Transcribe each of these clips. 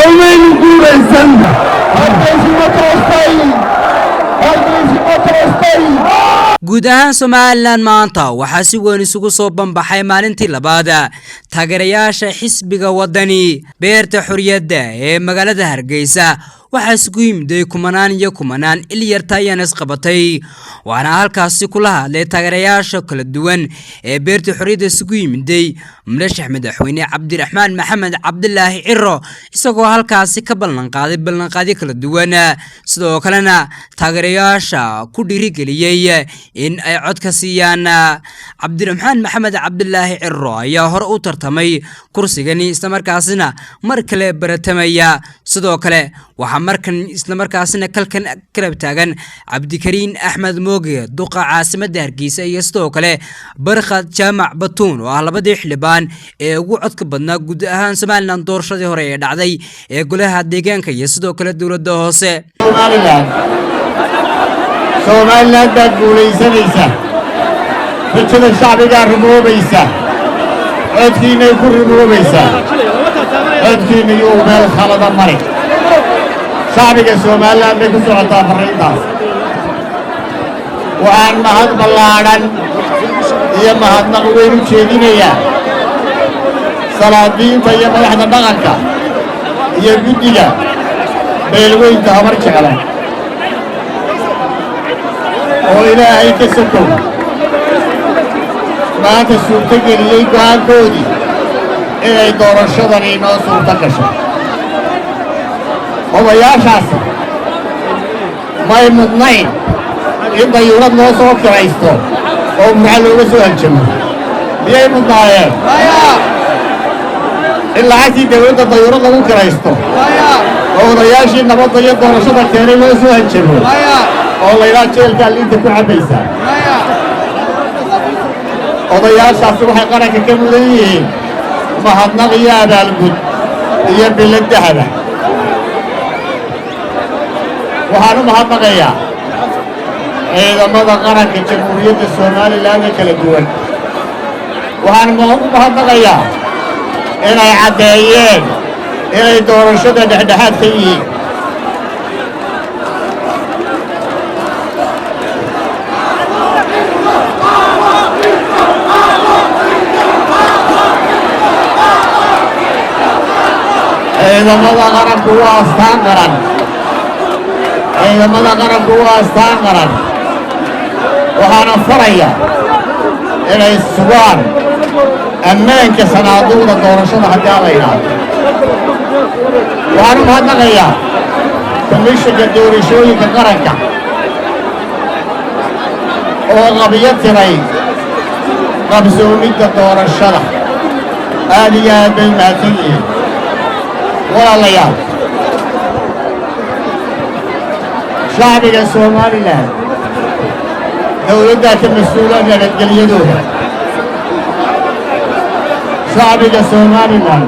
سومين guulaysan guud ahaan Somaliland maanta waxaa si weyn isugu soo banbaxay maalintii labaad taageerayaasha xisbiga wadani beerta xuriyadda ee magaalada Hargeysa waxaa isugu yimid kumanaan ilyartayaan isqabatay waxaana halkaas kula hadlay taageerayaasha kala duwan ee beerta xuriyadda isugu yimid madaxweyne madaxweyne Cabdiraxmaan Maxamed Cabdilaahi Ciro isagoo halkaas ka ballanqaaday kala duwan sidoo kalena taageerayaasha ku dhiirigeliyay in ay cod ka siiyaan Cabdiraxmaan Maxamed Cabdilaahi Ciro ayaa hor u tartamay kursigani isla markaasina mar kale baratamaya sidoo kale waxa markan isla markaasina kalkan karab taagan Cabdikariin Axmed Mooge duqa caasimadda Hargeysa iyo sidoo kale Barkhad Jaamac Batuun oo ah labadii xildhibaan ee ugu codka badnaa guud ahaan Somaliland doorashadii hore ee dhacday ee golaha deegaanka iyo sidoo kale dawladda hoose Somaliland baa guulaysanaysa rajada shacbiga rumoobaysa codkiina ku rumoobaysa codkiina iyo meel khalada mari shacbiga Somaliland bay ku socotaa fariintaas waxaan mahad ballaaran iyo mahadnaq weyn u jeedinayaa salaadiinta iyo madaxda dhaqanka iyo guddiga beelweynta habar jecla oo ilaahay ka sokow maanta suurtageliyey go'aankoodii inay doorashadani inoo suurta gasho odayaashaasi may mudnayn in dayuurad loo soo kiraysto oo maxaa looga soo hanjamo miyay mudnaayeen in lacagtii dawladda dayuurad lagu kiraysto oo odayaashii nabadda iyo doorashada keenay loo soo hanjamo oo laydhaa jeelkaa liinta ku cabbaysaa odayaashaasi waxay qaranka ka mudan yihiin mahadnaq iyo abaalgud iyo bilad dahaba waxaan u mahadnaqayaa ciidamada qaranka jamhuuriyadda Somaliland ee kala duwan waxaan u mahadnaqayaa inay caddeeyeen inay doorashada dhexdhexaad ka yihiin ciidamada qaranku waa astaan qaran ciidamada qaranku waa astaan qaran waxaana faraya inay sugaan ammaanka sanaaduuqda doorashada haddii la yidhaahdo waxaan u mahadnaqayaa komishanka doorashooyinka qaranka oo qabiyo tiray qabsoomidda doorashada aad iyo aad bay mahadsan yihiin walaalayaal shacbiga Somaliland dawladda ka mas'uula nabadgelyadooda shacbiga Somaliland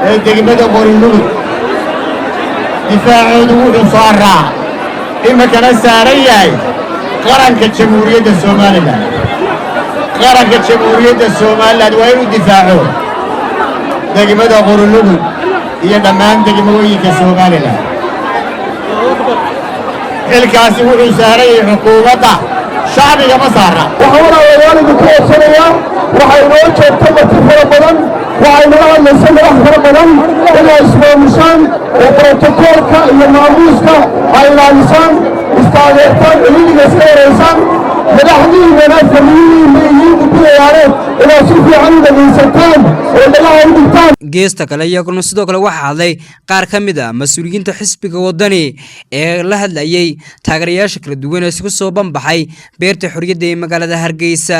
ee degmada Qoryoolyd difaacoodu wuxuu saaraa imakana saaran yahay qaranka jamhuuriyadda Somaliland qaranka jamhuuriyadda Somaliland waa inuu difaaco degmada Qoryoolyd iyo dhammaan degmooyinka Somaliland ilkaasi wuxuu saaray xukuumadda shacbiga ma saara waxaana wadaanigu ku wadsanayaa waxay noo joogto marti fara badan waxay nala hadlaysa madax fara badan inay ismaamushaan oo brotokoolka iyo maamuuska ay ilaalisaan istaageertaan xilliga iska yareysaan madaxdiinana famiyihiinna iyo guddiyayaaneen inay si fiican u dhegaysataan oo dhagaha u dhigtaan geesta kale iyaguna sidoo kale waxaa hadlay qaar ka mid ah mas'uuliyiinta xisbiga wadani ee la hadlayay taageerayaasha kala duwan ee isugu soo banbaxay beerta xuriyadda ee magaalada Hargeysa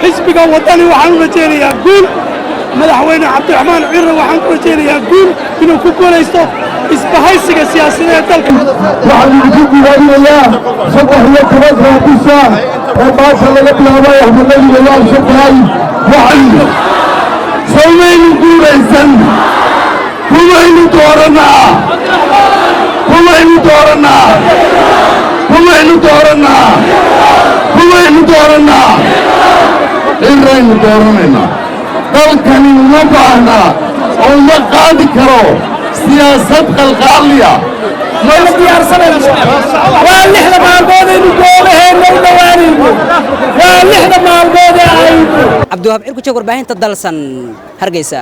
xisbiga wadani waxaan u rajaynayaa guul madaxweyne Cabdiraxmaan Ciro waxaan ku rajaynayaa guul inuu ku guuleysto isbahaysiga siyaasadeed dalka waxaan idinku diiwaaninayaa 13 bisha oo maanta laga bilaabay ahmadnimada iyo al-shabaab waxaan سومين guulaysan kumaynu dooranaa inaynu dooranayna dalkani uma baahna oo la qaadi karo siyaasad qalqaaliya mayna diyaarsanayno waa 6 maalmood aynu goobaheena u dhawaanayno waa 6 maalmood ay Cabdiwahaab Cirku Warbaahinta Dalsan Hargeysa.